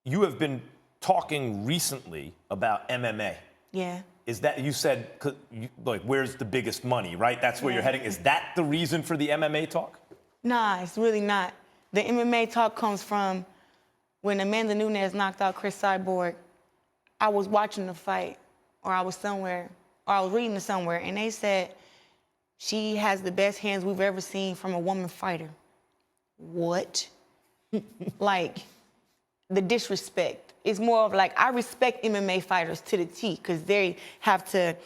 You have been talking recently about MMA. Yeah. Is that, you said, like, where's the biggest money, right? That's where you're heading. Is that the reason for the MMA talk? Nah, it's really not. The MMA talk comes from when Amanda Nunes knocked out Chris Cyborg. I was watching the fight, or I was somewhere, or I was reading it somewhere, and they said she has the best hands we've ever seen from a woman fighter. What? Like, the disrespect. It's more of like, I respect MMA fighters to the T, because they have to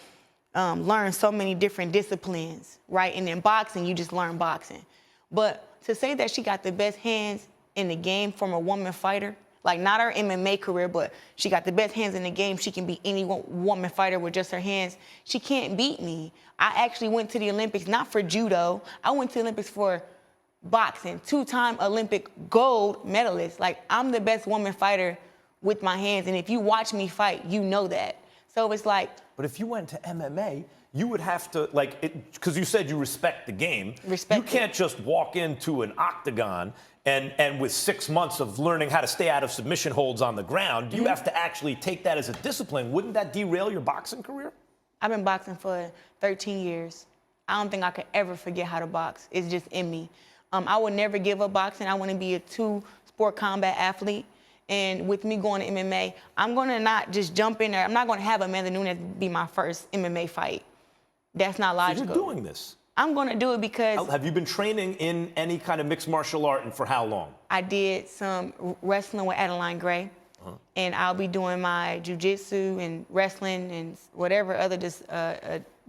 learn so many different disciplines, right? And in boxing, you just learn boxing. But to say that she got the best hands in the game from a woman fighter, like not her MMA career, but she got the best hands in the game. She can beat any woman fighter with just her hands. She can't beat me. I actually went to the Olympics, not for judo. I went to the Olympics for boxing, two-time Olympic gold medalist. Like, I'm the best woman fighter with my hands. And if you watch me fight, you know that. So it's like. But if you went to MMA, you would have to, like, because you said you respect the game. You can't just walk into an octagon and with 6 months of learning how to stay out of submission holds on the ground, you have to actually take that as a discipline. Wouldn't that derail your boxing career? I've been boxing for 13 years. I don't think I could ever forget how to box. It's just in me. I would never give up boxing. I want to be a two-sport combat athlete. And with me going to MMA, I'm going to not just jump in there. I'm not going to have Amanda Nunes be my first MMA fight. That's not logical. So you're doing this? I'm going to do it because. Have you been training in any kind of mixed martial art, and for how long? I did some wrestling with Adeline Gray. And I'll be doing my jiu-jitsu and wrestling and whatever other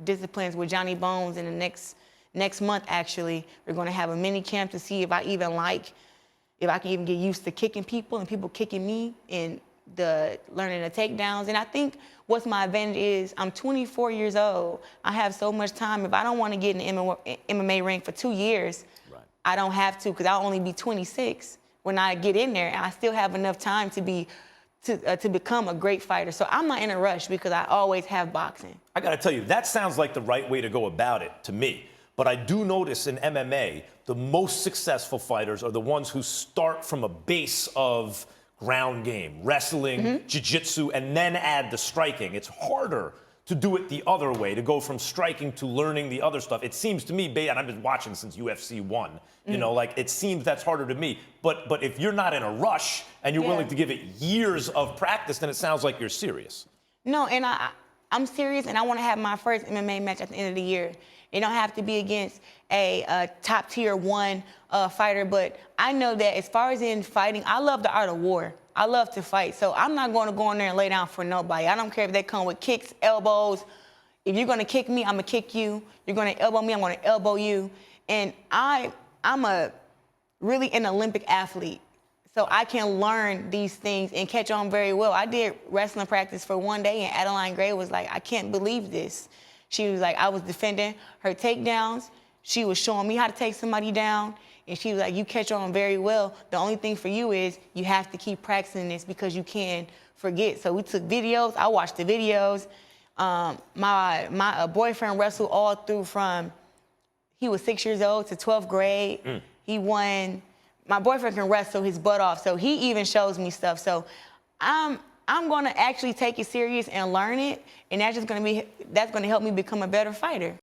disciplines with Johnny Bones in the next month, actually. We're going to have a mini camp to see if I can even get used to kicking people and people kicking me, and learning the takedowns. And I think what's my advantage is I'm 24 years old. I have so much time. If I don't want to get in the MMA ring for 2 years, I don't have to, because I'll only be 26 when I get in there. And I still have enough time to become a great fighter. So I'm not in a rush, because I always have boxing. I got to tell you, that sounds like the right way to go about it to me. But I do notice in MMA, the most successful fighters are the ones who start from a base of ground game, wrestling, jiu-jitsu, and then add the striking. It's harder to do it the other way, to go from striking to learning the other stuff. It seems to me, and I've been watching since UFC 1, you know, like, it seems that's harder to me. But if you're not in a rush and you're willing to give it years of practice, then it sounds like you're serious. No, and I'm serious, and I want to have my first MMA match at the end of the year. It don't have to be against a top tier 1 fighter, but I know that as far as in fighting, I love the art of war. I love to fight, so I'm not going to go in there and lay down for nobody. I don't care if they come with kicks, elbows. If you're going to kick me, I'm going to kick you. You're going to elbow me, I'm going to elbow you. And I'm really an Olympic athlete, so I can learn these things and catch on very well. I did wrestling practice for 1 day, and Adeline Gray was like, I can't believe this. She was like, I was defending her takedowns. She was showing me how to take somebody down. And she was like, you catch on very well. The only thing for you is you have to keep practicing this, because you can forget. So we took videos. I watched the videos. My boyfriend wrestled all through from, he was 6 years old to 12th grade. He won. My boyfriend can wrestle his butt off, so he even shows me stuff. So I'm going to actually take it serious and learn it, and that's going to help me become a better fighter.